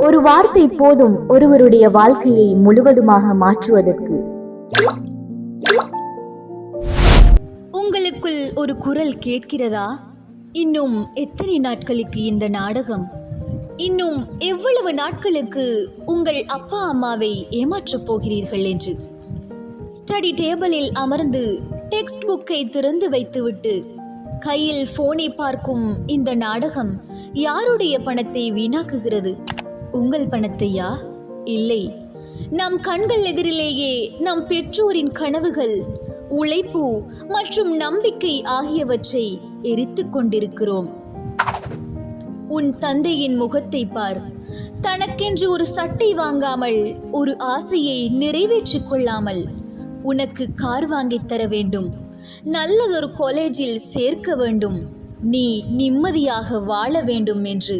ஒரு வார்த்தை போதும் ஒருவருடைய வாழ்க்கையை முழுவதுமாக மாற்றுவதற்கு. உங்களுக்குள் ஒரு குரல் கேட்கிறதா? இன்னும் எத்தனை நாட்களுக்கு இந்த நாடகம்? இன்னும் எவ்வளவு நாட்களுக்கு உங்கள் அப்பா அம்மாவை ஏமாற்றப் போகிறீர்கள் என்று. ஸ்டடி டேபிளில் அமர்ந்து டெக்ஸ்ட் புக்கை திறந்து வைத்துவிட்டு கையில் போனை பார்க்கும் இந்த நாடகம் யாருடைய பணத்தை வீணாக்குகிறது? உங்கள் பணத்தையா? இல்லை, நம் கண்கள் எதிரிலேயே நம் பெற்றோரின் கனவுகள், உழைப்பு மற்றும் நம்பிக்கை ஆகியவற்றை எரித்து கொண்டிருக்கிறோம். உன் தந்தையின் முகத்தை பார். தனக்கென்று ஒரு சட்டை வாங்காமல், ஒரு ஆசையை நிறைவேற்றிக் கொள்ளாமல், உனக்கு கார் வாங்கித் தர வேண்டும், நல்லதொரு காலேஜில் சேர்க்க வேண்டும், நீ நிம்மதியாக வாழ வேண்டும் என்று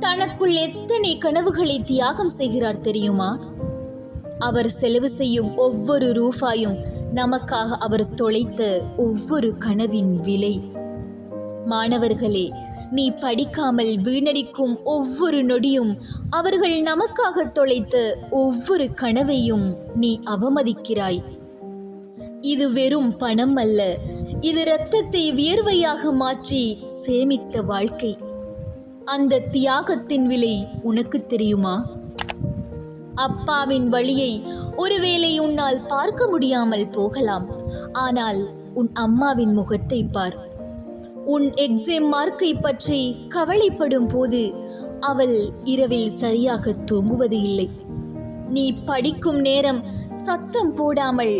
தனக்குள் எத்தனை கனவுகளை தியாகம் செய்கிறார் தெரியுமா? அவர் செலவு செய்யும் ஒவ்வொரு ரூபாயும் நமக்காக அவர் தொலைத்த ஒவ்வொரு கனவின் விலை. மாணவர்களே, நீ படிக்காமல் வீணடிக்கும் ஒவ்வொரு நொடியும் அவர்கள் நமக்காக தொலைத்த ஒவ்வொரு கனவையும் நீ அவமதிக்கிறாய். இது வெறும் பணம் அல்ல, இது இரத்தத்தை வியர்வையாக மாற்றி சேமித்த வாழ்க்கை. அந்த தியாகத்தின் விலை உனக்கு தெரியுமா? அப்பாவின் வழியை ஒருவேளை உன்னால் பார்க்க முடியாமல் போகலாம், ஆனால் உன் அம்மாவின் முகத்தை பார். உன் எக்ஸாம் மார்க்கை பற்றி கவலைப்படும் போது அவள் இரவில் சரியாக தூங்குவது இல்லை. நீ படிக்கும் நேரம் சத்தம் போடாமல்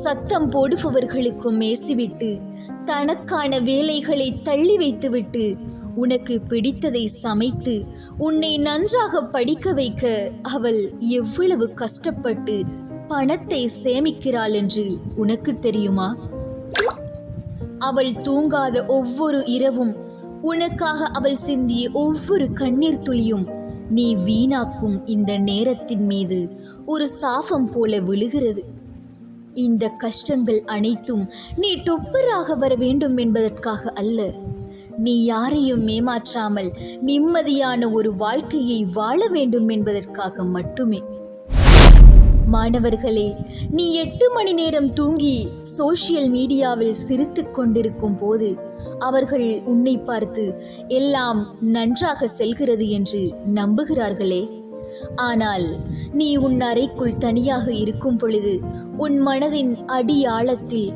சத்தம் போடுபவர்களுக்கும் மேசிவிட்டு தனக்கான வேலைகளை தள்ளி வைத்துவிட்டு உனக்கு பிடித்ததை சமைத்து உன்னை நன்றாக படிக்க வைக்க அவள் எவ்வளவு கஷ்டப்பட்டு பணத்தை சேமிக்கிறாள் என்று உனக்கு தெரியுமா? அவள் தூங்காத ஒவ்வொரு இரவும், உனக்காக அவள் சிந்திய ஒவ்வொரு கண்ணீர் துளியும் நீ வீணாக்கும் இந்த நேரத்தின் மீது ஒரு சாபம் போல விழுகிறது. இந்த கஷ்டங்கள் அனைத்தும் நீ டொப்பராக வர வேண்டும் என்பதற்காக அல்ல, நீ யாரையும் ஏமாற்றாமல் நிம்மதியான ஒரு வாழ்க்கையை வாழ வேண்டும் என்பதற்காக மட்டுமே. மாணவர்களே, நீ 8 மணி நேரம் தூங்கி சோஷியல் மீடியாவில் சிரித்து கொண்டிருக்கும் போது அவர்கள் உன்னை பார்த்து எல்லாம் நன்றாக செல்கிறது என்று நம்புகிறார்களே. ஆனால் நீ உன் அறைக்குள் தனியாக இருக்கும் பொழுது உன் மனதின் அடி ஆழத்தில்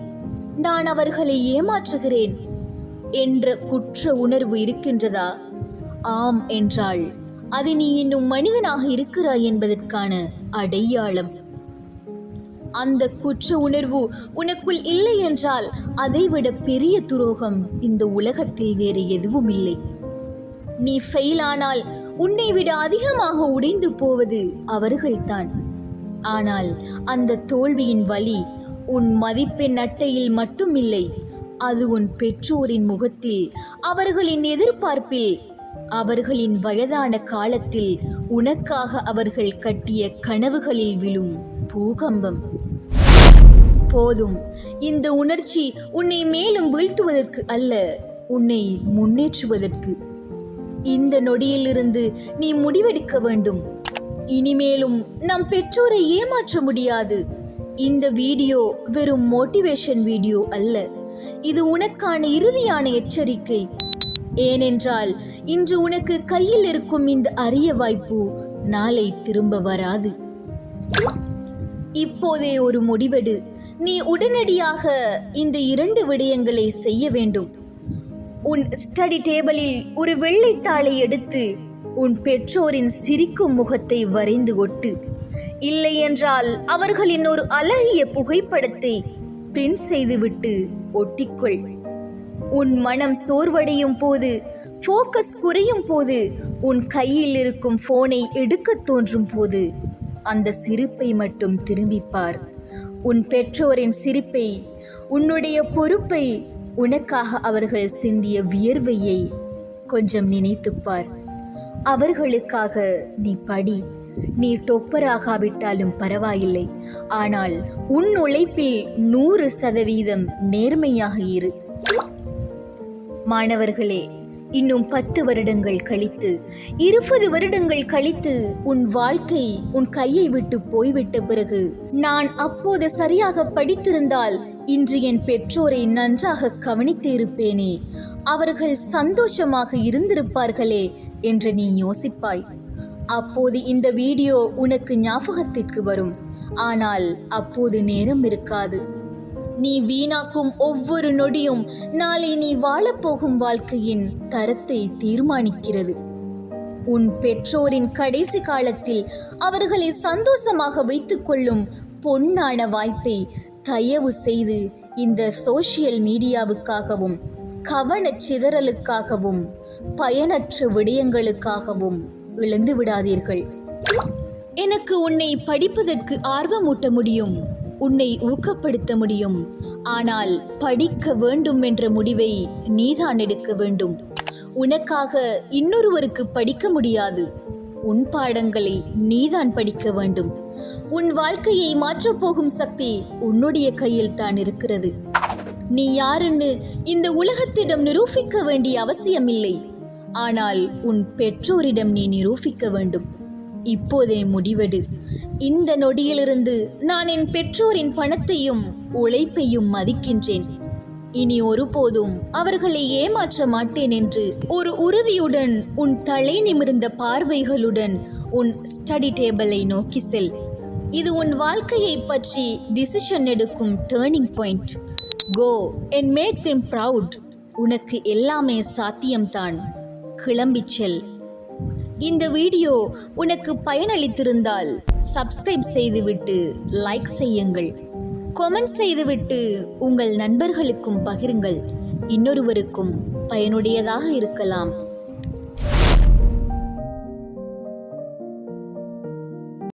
நான் அவர்களை ஏமாற்றுகிறேன் என்ற குற்ற உணர்வு இருக்கின்றதா? ஆம் என்றால் அது நீ இன்னும் மனிதனாக இருக்கிறாய் என்பதற்கான அடையாளம். அந்த குற்ற உணர்வு உனக்குள் இல்லை என்றால் அதைவிட பெரிய துரோகம் இந்த உலகத்தில் வேறு எதுவும் இல்லை. நீ ஃபெயில் ஆனால் உன்னை விட அதிகமாக உடைந்து போவது அவர்கள்தான். ஆனால் அந்த தோல்வியின் வலி உன் மதிப்பெண் அட்டையில் மட்டும் இல்லை, அது உன் பெற்றோரின் முகத்தில், அவர்களின் எதிர்பார்ப்பில், அவர்களின் வயதான காலத்தில் உனக்காக அவர்கள் கட்டிய கனவுகளில் விழும் பூகம்பம். போதும், இந்த உணர்ச்சி உன்னை மேலும் வீழ்த்துவதற்கு அல்ல, உன்னை முன்னேற்றுவதற்கு. இந்த நொடியிலிருந்து நீ முடிவெடுக்க வேண்டும். இனிமேலும் நம் பெற்றோரை ஏமாற்ற முடியாது. இந்த வீடியோ வெறும் மோட்டிவேஷன் வீடியோ அல்ல, இது உனக்கான இறுதியான எச்சரிக்கை. ஏனென்றால் இன்று உனக்கு கையில் இருக்கும் இந்த அரிய வாய்ப்பு நாளை திரும்ப வராது. இப்போதே ஒரு முடிவெடு. நீ உடனடியாக இந்த 2 விடயங்களை செய்ய வேண்டும். உன் ஸ்டடி டேபிளில் ஒரு வெள்ளைத்தாளை எடுத்து உன் பெற்றோரின் சிரிக்கும் முகத்தை வரைந்து ஒட்டு. இல்லை என்றால் அவர்களின் ஒரு அழகிய புகைப்படத்தை பிரிண்ட் செய்துவிட்டு ஒட்டிக்கொள். உன் மனம் சோர்வடையும் போது, ஃபோக்கஸ் குறையும் போது, உன் கையில் இருக்கும் போனை எடுக்க தோன்றும் போது அந்த சிரிப்பை மட்டும் திரும்பிப்பார். உன் பெற்றோரின் சிரிப்பை, உன்னுடைய பொறுப்பை, உனக்காக அவர்கள் சிந்திய வியர்வையை கொஞ்சம் நினைத்துப்பார். அவர்களுக்காக நீ படி. நீ டொப்பராகாவிட்டாலும் பரவாயில்லை, ஆனால் உன் உழைப்பில் 100% நேர்மையாக இரு. மாணவர்களே, இன்னும் 10 வருடங்கள் கழித்து 20 வருடங்கள் கழித்து உன் வாழ்க்கை உன் கையை விட்டு போய்விட்ட பிறகு, நான் அப்போது சரியாக படித்திருந்தால் இன்று என் பெற்றோரை நன்றாக கவனித்து இருப்பேனே, அவர்கள் சந்தோஷமாக இருந்திருப்பார்களே என்று நீ யோசிப்பாய். அப்போது இந்த வீடியோ உனக்கு ஞாபகத்திற்கு வரும். ஆனால் அப்போது நேரம் இருக்காது. நீ வீணாக்கும் ஒவ்வொரு நொடியும் நாளை நீ வாழப்போகும் வாழ்க்கையின் தரத்தை தீர்மானிக்கிறது. உன் பெற்றோரின் கடைசி காலத்தில் அவர்களை சந்தோஷமாக வைத்துக் கொள்ளும் பொன்னான வாய்ப்பை தயவு செய்து இந்த சோஷியல் மீடியாவுக்காகவும் கவனச் சிதறலுக்காகவும் பயனற்ற விடயங்களுக்காகவும் இழந்து விடாதீர்கள். எனக்கு உன்னை படிப்பதற்கு ஆர்வமூட்ட முடியும், உன்னை ஊக்கப்படுத்த முடியும். ஆனால் படிக்க வேண்டும் என்ற முடிவை நீதான் எடுக்க வேண்டும். உனக்காக இன்னொருவருக்கு படிக்க முடியாது. உன் பாடங்களை நீதான் படிக்க வேண்டும். உன் வாழ்க்கையை மாற்றப்போகும் சக்தி உன்னுடைய கையில் தான் இருக்கிறது. நீ யாருன்னு இந்த உலகத்திடம் நிரூபிக்க வேண்டிய அவசியமில்லை. ஆனால் உன் பெற்றோரிடம் நீ நிரூபிக்க வேண்டும். இப்போதே முடிவெடு. இந்த நொடியிலிருந்து நான் என் பெற்றோரின் பணத்தையும் உழைப்பையும் மதிக்கின்றேன். இனி ஒருபோதும் அவர்களை ஏமாற்ற மாட்டேன் என்று ஒரு உறுதியுடன் உன் தலை நிமிர்ந்த பார்வைகளுடன் உன் ஸ்டடி டேபிளை நோக்கி செல். இது உன் வாழ்க்கையை பற்றி டிசிஷன் எடுக்கும் turning point. Go and make them proud. உனக்கு எல்லாமே சாத்தியம்தான். கிளம்பிச் செல். இந்த வீடியோ உனக்கு பயனளித்திருந்தால் சப்ஸ்கிரைப் செய்துவிட்டு லைக் செய்யுங்கள். கமெண்ட் செய்துவிட்டு உங்கள் நண்பர்களுக்கும் பகிருங்கள். இன்னொருவருக்கும் பயனுடையதாக இருக்கலாம்.